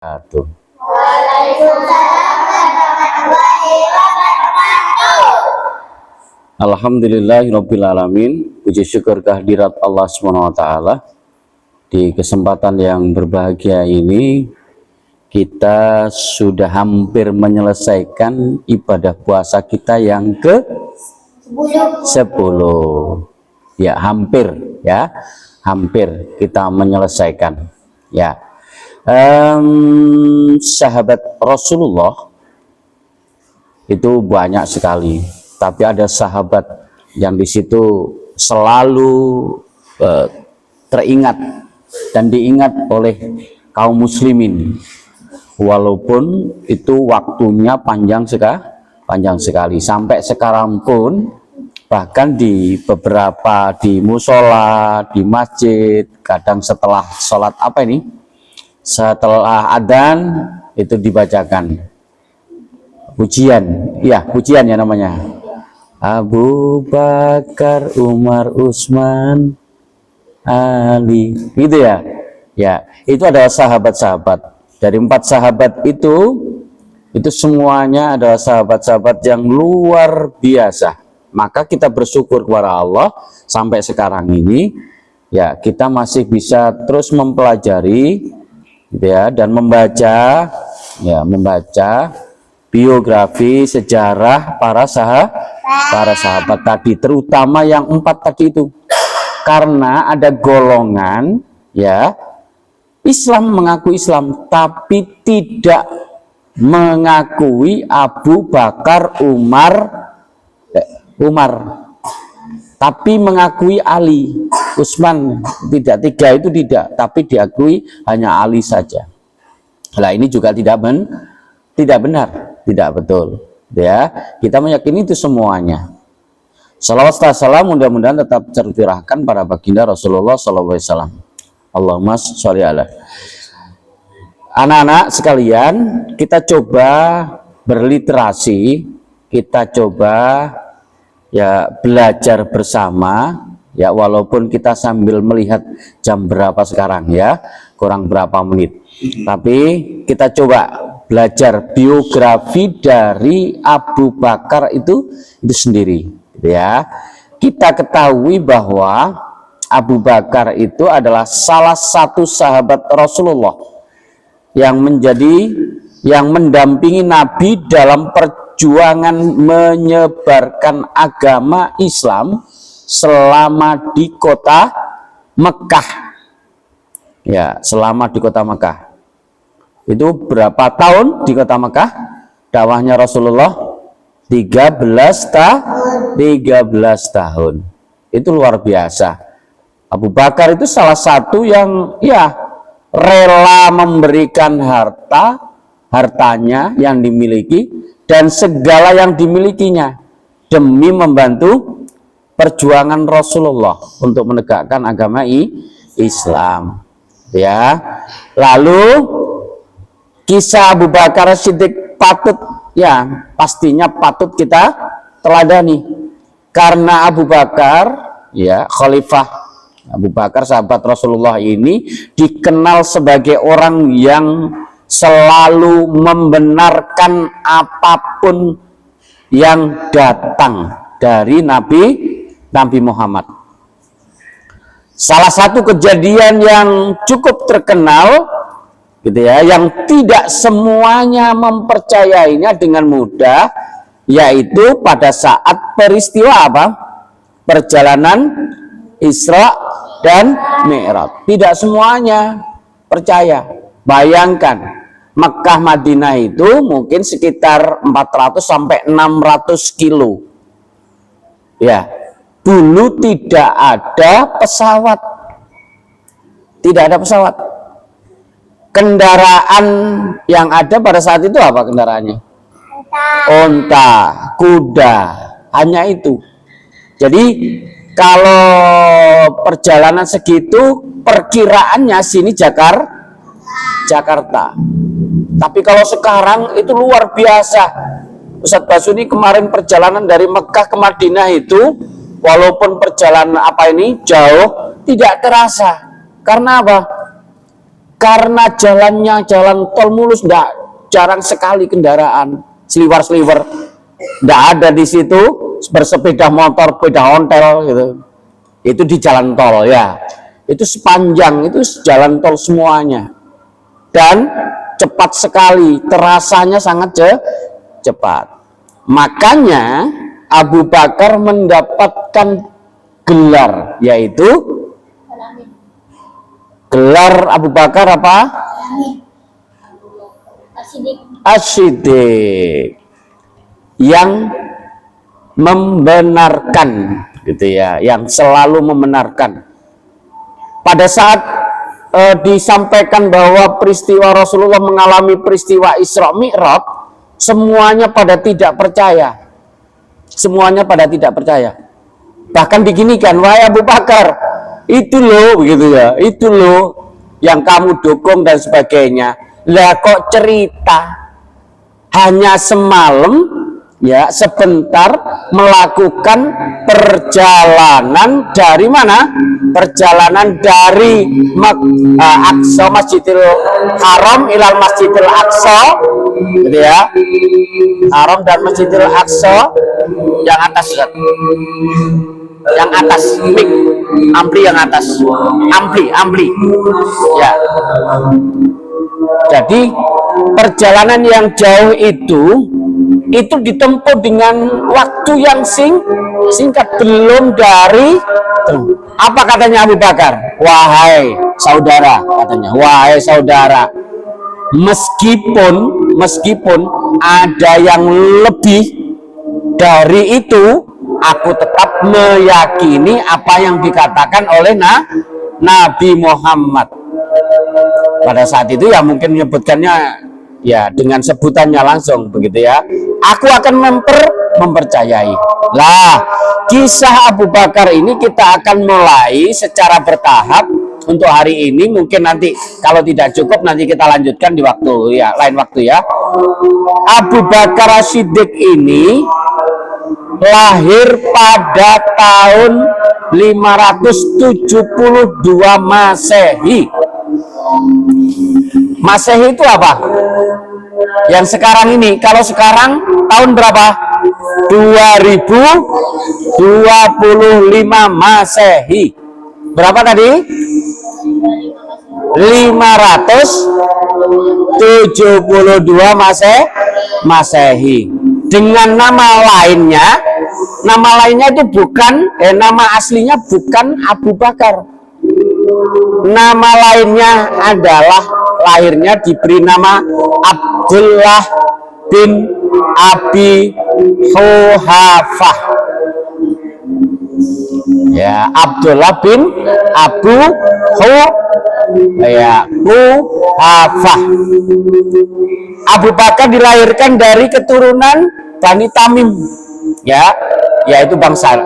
Wabarakatuh. Waalaikumsalam warahmatullahi wabarakatuh. Alhamdulillahirabbil alamin. Puji syukur kehadirat Allah Subhanahu wa taala. Di kesempatan yang berbahagia ini kita sudah hampir menyelesaikan ibadah puasa kita yang ke-10. Ya, hampir ya. Hampir kita menyelesaikan. Ya. Sahabat Rasulullah itu banyak sekali, tapi ada sahabat yang di situ selalu teringat dan diingat oleh kaum muslimin, walaupun itu waktunya panjang sekali sampai sekarang pun, bahkan di beberapa di musola, di masjid, kadang setelah sholat setelah adzan itu dibacakan pujian ya namanya Abu Bakar, Umar, Utsman, Ali, gitu ya. Ya, itu adalah sahabat-sahabat. Dari 4 sahabat itu semuanya adalah sahabat-sahabat yang luar biasa. Maka kita bersyukur kepada Allah sampai sekarang ini ya, kita masih bisa terus mempelajari gitu ya, dan membaca biografi sejarah para sahabat tadi, terutama yang 4 tadi itu, karena ada golongan ya Islam, mengaku Islam tapi tidak mengakui Abu Bakar, Umar, tapi mengakui Ali, Utsman, tidak, 3 itu tidak, tapi diakui hanya Ali saja. Nah, ini juga tidak benar, tidak betul. Ya, kita meyakini itu semuanya. Shalawat dan salam mudah-mudahan tetap tercurahkan pada baginda Rasulullah SAW. Allahumma sholli ala. Anak-anak sekalian, kita coba berliterasi, kita coba ya belajar bersama ya, walaupun kita sambil melihat jam berapa sekarang ya, kurang berapa menit, tapi kita coba belajar biografi dari Abu Bakar itu sendiri ya. Kita ketahui bahwa Abu Bakar itu adalah salah satu sahabat Rasulullah yang mendampingi Nabi dalam perjuangan menyebarkan agama Islam selama di kota Mekah. Ya, selama di kota Mekah. Itu berapa tahun di kota Mekah? Dakwahnya Rasulullah 13 tahun. Itu luar biasa. Abu Bakar itu salah satu yang ya rela memberikan hartanya yang dimiliki dan segala yang dimilikinya demi membantu perjuangan Rasulullah untuk menegakkan agama Islam ya. Lalu kisah Abu Bakar Siddiq pastinya patut kita teladani, karena Abu Bakar ya, Khalifah Abu Bakar sahabat Rasulullah ini dikenal sebagai orang yang selalu membenarkan apapun yang datang dari Nabi Muhammad. Salah satu kejadian yang cukup terkenal gitu ya, yang tidak semuanya mempercayainya dengan mudah, yaitu pada saat peristiwa perjalanan Isra dan Mi'raj. Tidak semuanya percaya. Bayangkan, Mekah Madinah itu mungkin sekitar 400 sampai 600 kilo. Ya, dulu tidak ada pesawat. Tidak ada pesawat. Kendaraan yang ada pada saat itu apa kendaraannya? Onta, kuda, hanya itu. Jadi kalau perjalanan segitu, perkiraannya sini Jakarta. Tapi kalau sekarang itu luar biasa. Ustadz Basuni kemarin perjalanan dari Mekah ke Madinah itu, walaupun perjalanan jauh, tidak terasa. Karena apa? karena jalannya jalan tol mulus, jarang sekali kendaraan seliwer-seliwer, nggak ada di situ bersepeda motor, sepeda ontel gitu. Itu di jalan tol ya. Itu sepanjang itu jalan tol semuanya. Dan cepat sekali, terasanya sangat cepat. Makanya Abu Bakar mendapatkan gelar, yaitu gelar Abu Bakar apa? As-Siddiq, yang membenarkan, gitu ya, yang selalu membenarkan. Pada saat disampaikan bahwa peristiwa Rasulullah mengalami peristiwa Isra Mi'raj, semuanya pada tidak percaya. Semuanya pada tidak percaya. Bahkan diginikan, wahai Abu Bakar, itu loh, begitu ya, itu loh yang kamu dukung dan sebagainya. Lah kok cerita hanya semalam, ya, sebentar melakukan perjalanan dari mana? Perjalanan dari Aqsa, Masjidil Haram ilal Masjidil Aqsa, gitu ya. Haram dan Masjidil Aqsa yang atas, yang atas, ampli yang atas, ampli, ya. Jadi perjalanan yang jauh itu ditempuh dengan waktu yang singkat, belum dari apa katanya Abu Bakar? Wahai saudara, katanya, wahai saudara, meskipun ada yang lebih dari itu, aku tetap meyakini apa yang dikatakan oleh Nabi Muhammad. Pada saat itu ya mungkin menyebutkannya ya dengan sebutannya langsung, begitu ya. Aku akan mempercayai. Lah, kisah Abu Bakar ini kita akan mulai secara bertahap untuk hari ini. Mungkin nanti kalau tidak cukup nanti kita lanjutkan di waktu ya, lain waktu ya. Abu Bakar As-Siddiq ini lahir pada tahun 572 Masehi. Masehi itu apa? Yang sekarang ini, kalau sekarang tahun berapa? 2025 Masehi. Berapa tadi? 572 Masehi. Dengan nama lainnya itu bukan, nama aslinya bukan Abu Bakar. Nama lainnya adalah, lahirnya diberi nama Abdullah bin Abi Quhafah. Ya, Abdullah bin Abu Quhafah. Abu Bakar dilahirkan dari keturunan Bani Tamim, ya, yaitu bangsa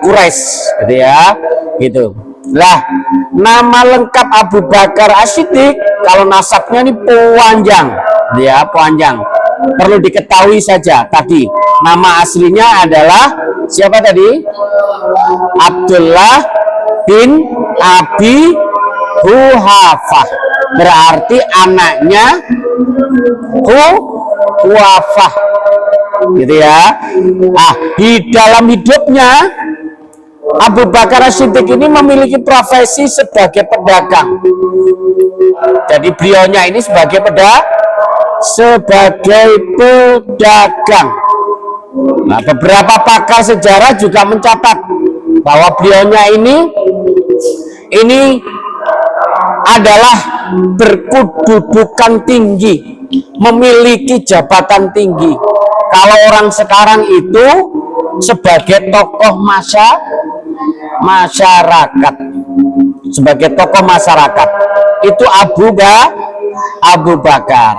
Quraisy, gitu ya, gitu. Lah, nama lengkap Abu Bakar As-Siddiq kalau nasabnya ini panjang, ya, panjang. Perlu diketahui saja tadi nama aslinya adalah siapa tadi? Abdullah bin Abi Quhafah. Berarti anaknya Quhafah, gitu ya. Di dalam hidupnya Abu Bakar As-Siddiq ini memiliki profesi sebagai pedagang. Jadi beliaunya ini sebagai pedagang. Nah, beberapa pakar sejarah juga mencatat bahwa beliaunya ini adalah berkedudukan tinggi, memiliki jabatan tinggi. Kalau orang sekarang itu sebagai tokoh masyarakat, sebagai tokoh masyarakat itu Abu Bakar.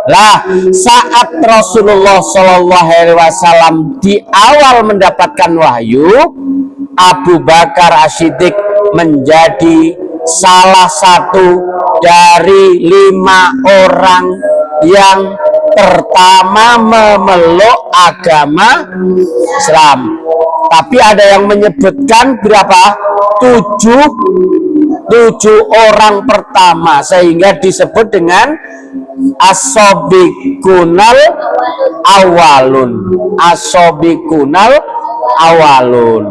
Lah, saat Rasulullah Shallallahu Alaihi Wasallam di awal mendapatkan wahyu, Abu Bakar As-Siddiq menjadi salah satu dari 5 orang yang pertama memeluk agama Islam. Tapi ada yang menyebutkan berapa? 7 7 orang pertama, sehingga disebut dengan as-sabiqunal awalun. As-sabiqunal awalun.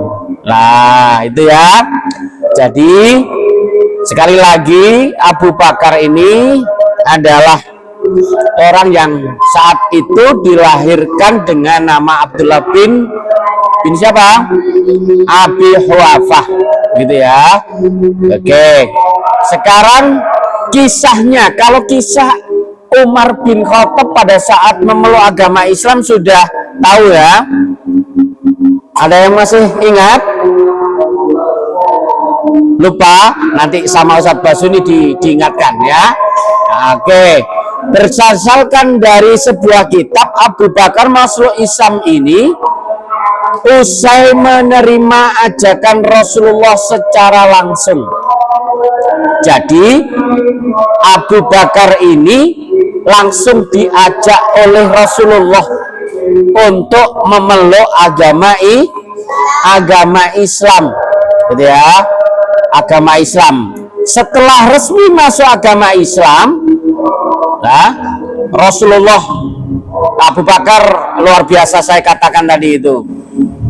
Nah, itu ya. Jadi sekali lagi Abu Bakar ini adalah orang yang saat itu dilahirkan dengan nama Abdullah bin siapa? Abi Huwafah, gitu ya. Oke. Sekarang kisahnya, kalau kisah Umar bin Khattab pada saat memeluk agama Islam sudah tahu ya. Ada yang masih ingat? Lupa? Nanti sama Ustadz Basuni diingatkan ya. Oke. Berdasarkan dari sebuah kitab, Abu Bakar masuk Islam ini usai menerima ajakan Rasulullah secara langsung. Jadi Abu Bakar ini langsung diajak oleh Rasulullah untuk memeluk agama Islam, gitu ya, agama Islam. Setelah resmi masuk agama Islam, nah, Rasulullah, Abu Bakar luar biasa, saya katakan tadi itu,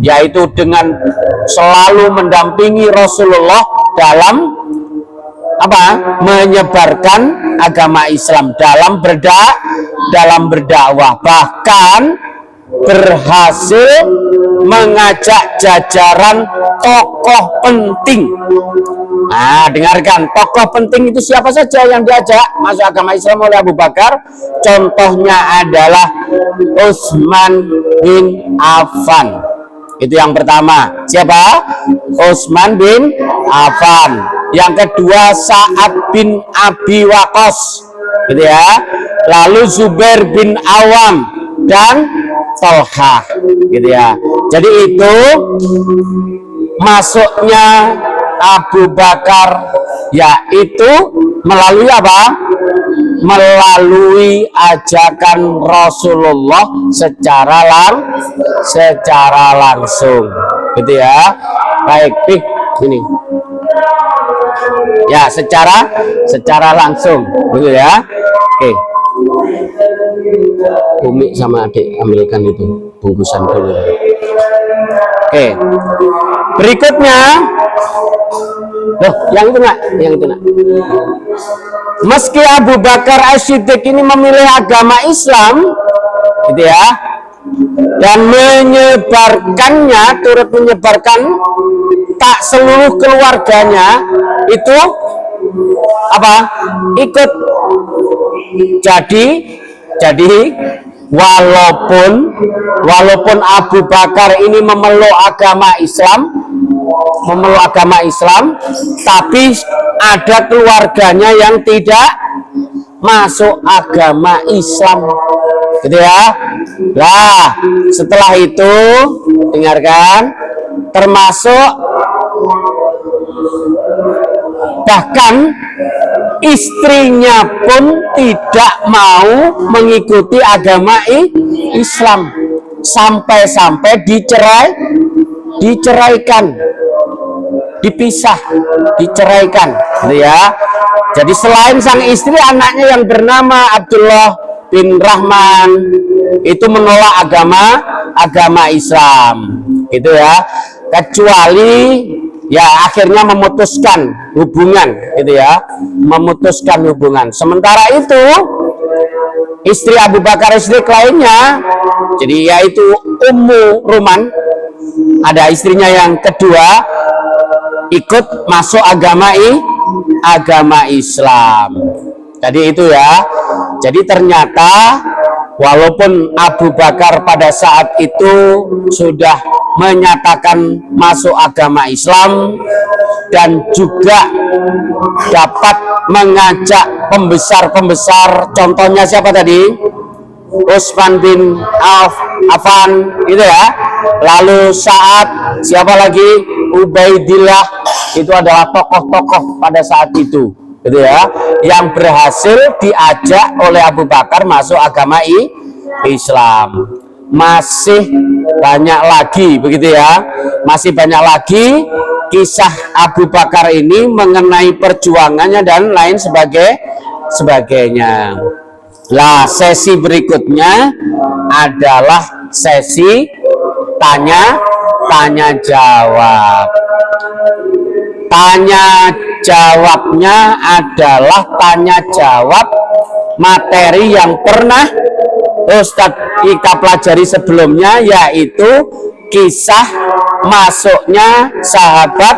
yaitu dengan selalu mendampingi Rasulullah dalam menyebarkan agama Islam, dalam berdakwah, bahkan berhasil mengajak jajaran tokoh penting. Nah, dengarkan, tokoh penting itu siapa saja yang diajak masuk agama Islam oleh Abu Bakar. Contohnya adalah Utsman bin Affan. Itu yang pertama. Siapa? Utsman bin Affan. Yang kedua Sa'ad bin Abi Waqqas, gitu ya. Lalu Zubair bin Awam dan Thalhah, gitu ya. Jadi itu masuknya Abu Bakar yaitu melalui apa? Melalui ajakan Rasulullah secara langsung, gitu ya. Baik, ini ya, secara langsung, gitu ya. Oke, Umi sama adik ambilkan itu bungkusan dulu. Oke, berikutnya, yang itu nak. Meski Abu Bakar As-Siddiq ini memilih agama Islam, gitu ya, dan menyebarkannya, turut menyebarkan, tak seluruh keluarganya itu ikut. Jadi walaupun Abu Bakar ini memeluk agama Islam, tapi ada keluarganya yang tidak masuk agama Islam, gitu ya. Nah, setelah itu dengarkan, termasuk bahkan istrinya pun tidak mau mengikuti agama Islam, sampai-sampai diceraikan, diceraikan, gitu ya. Jadi selain sang istri, anaknya yang bernama Abdullah bin Rahman itu menolak agama Islam, gitu ya. Kecuali ya akhirnya memutuskan hubungan, gitu ya, memutuskan hubungan. Sementara itu istri Abu Bakar As-Siddiq lainnya, jadi yaitu Ummu Ruman, ada istrinya yang kedua, ikut masuk agama Islam. Jadi itu ya. Jadi ternyata walaupun Abu Bakar pada saat itu sudah menyatakan masuk agama Islam dan juga dapat mengajak pembesar-pembesar, contohnya siapa tadi? Utsman bin Affan, gitu ya. Lalu Sa'ad, siapa lagi? Ubaidillah, itu adalah tokoh-tokoh pada saat itu, gitu ya, yang berhasil diajak oleh Abu Bakar masuk agama Islam. Masih banyak lagi, begitu ya, masih banyak lagi kisah Abu Bakar ini mengenai perjuangannya dan lain sebagainya. Lah, sesi berikutnya adalah sesi tanya jawab. Tanya jawabnya adalah tanya jawab materi yang pernah Ustadz kita pelajari sebelumnya, yaitu kisah masuknya sahabat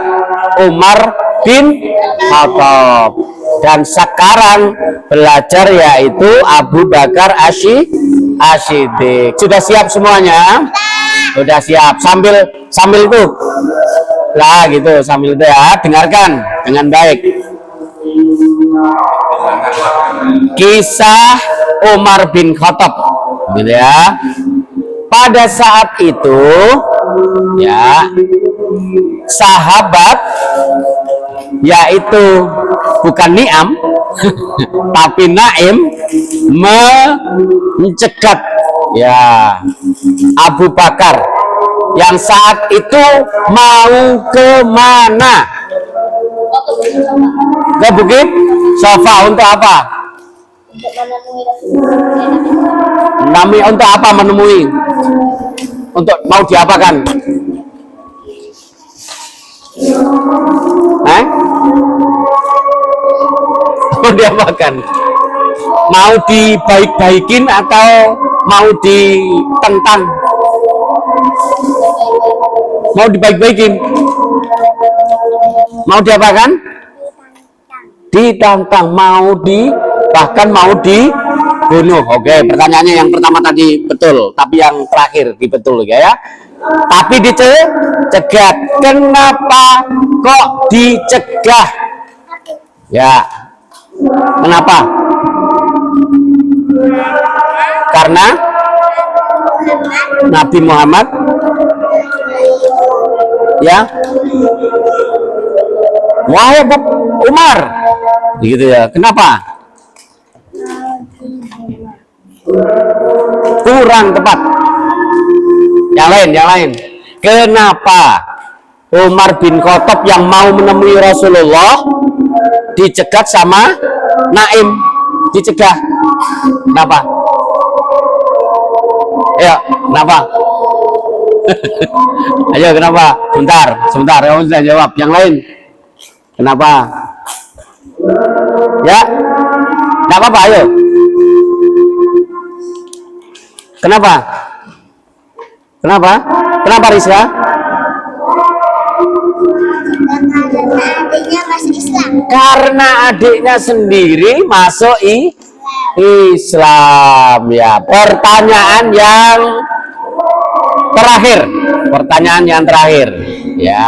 Umar bin Khattab. Dan sekarang belajar yaitu Abu Bakar As-Siddiq. Sudah siap semuanya? Sudah siap. Sambil tuh lah gitu, sambil itu ya, dengarkan dengan baik. Kisah Umar bin Khattab gitu ya. Pada saat itu ya, sahabat yaitu bukan Ni'am tapi Naim mencegat ya Abu Bakar yang saat itu mau kemana? Ke Bukit Sofa. Untuk apa? Untuk apa menemui? Untuk mau diapakan? Mau diapakan? Mau dibaik-baikin atau mau ditentang? Mau dibaik-baikin? Mau diapakan? Ditantang. Bahkan mau dibunuh. Oke, pertanyaannya yang pertama tadi betul, tapi yang terakhir betul ya. Tapi dicegat. Kenapa kok dicegah? Ya. Kenapa? Karena Nabi Muhammad ya, wahai Umar, gitu ya. Kenapa? Kurang tepat. Yang lain. Kenapa Umar bin Khattab yang mau menemui Rasulullah dicegat sama Naim? Dicegah. Kenapa? Ya, kenapa? Ayo, kenapa? Sebentar. Kamu sudah jawab. Yang lain, kenapa? Ya, enggak apa-apa. Ayo. Kenapa? Kenapa Rizka? Adiknya masuk Islam. Karena adiknya sendiri masuk Islam ya. Pertanyaan yang terakhir ya,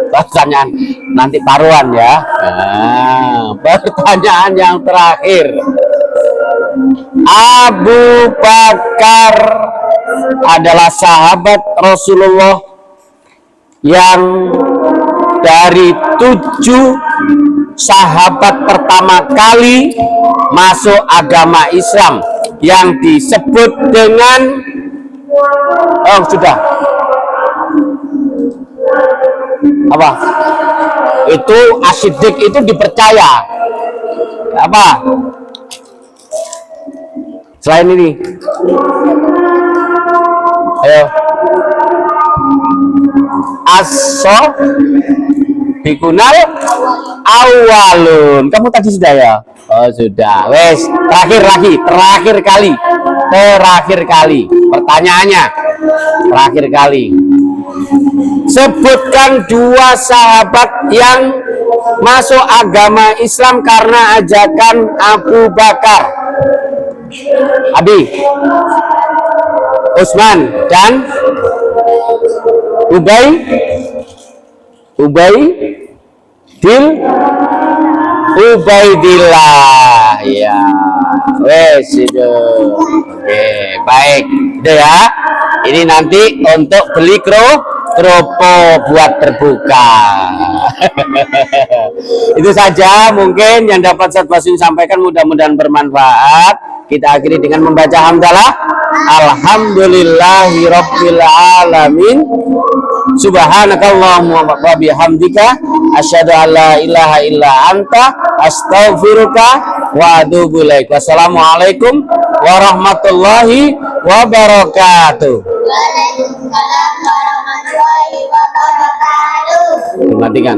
pertanyaan nanti taruhan ya. Pertanyaan yang terakhir, Abu Bakar adalah sahabat Rasulullah yang dari 7 sahabat pertama kali masuk agama Islam yang disebut dengan sudah apa? Itu As-Siddiq itu dipercaya apa? Selain ini, ayo. Bikunal awalun. Kamu tadi sudah ya? Oh sudah. Wes, terakhir kali. Pertanyaannya terakhir kali. Sebutkan 2 sahabat yang masuk agama Islam karena ajakan Abu Bakar. Abi, Utsman dan Ubaidillah ya. Wes itu. Oke, baik. Itu ya. Ini nanti untuk beli kropo buat berbuka. Itu saja mungkin yang dapat Ustaz Basyir sampaikan, mudah-mudahan bermanfaat. Kita akhiri dengan membaca hamdalah. Alhamdulillahirabbil alamin. Subhanakallahumma wa bihamdika asyhadu an la ilaha illa anta astaghfiruka wa atubu ilaik. Wassalamualaikum warahmatullahi wabarakatuh. Waalaikumsalam warahmatullahi wabarakatuh. Matikan.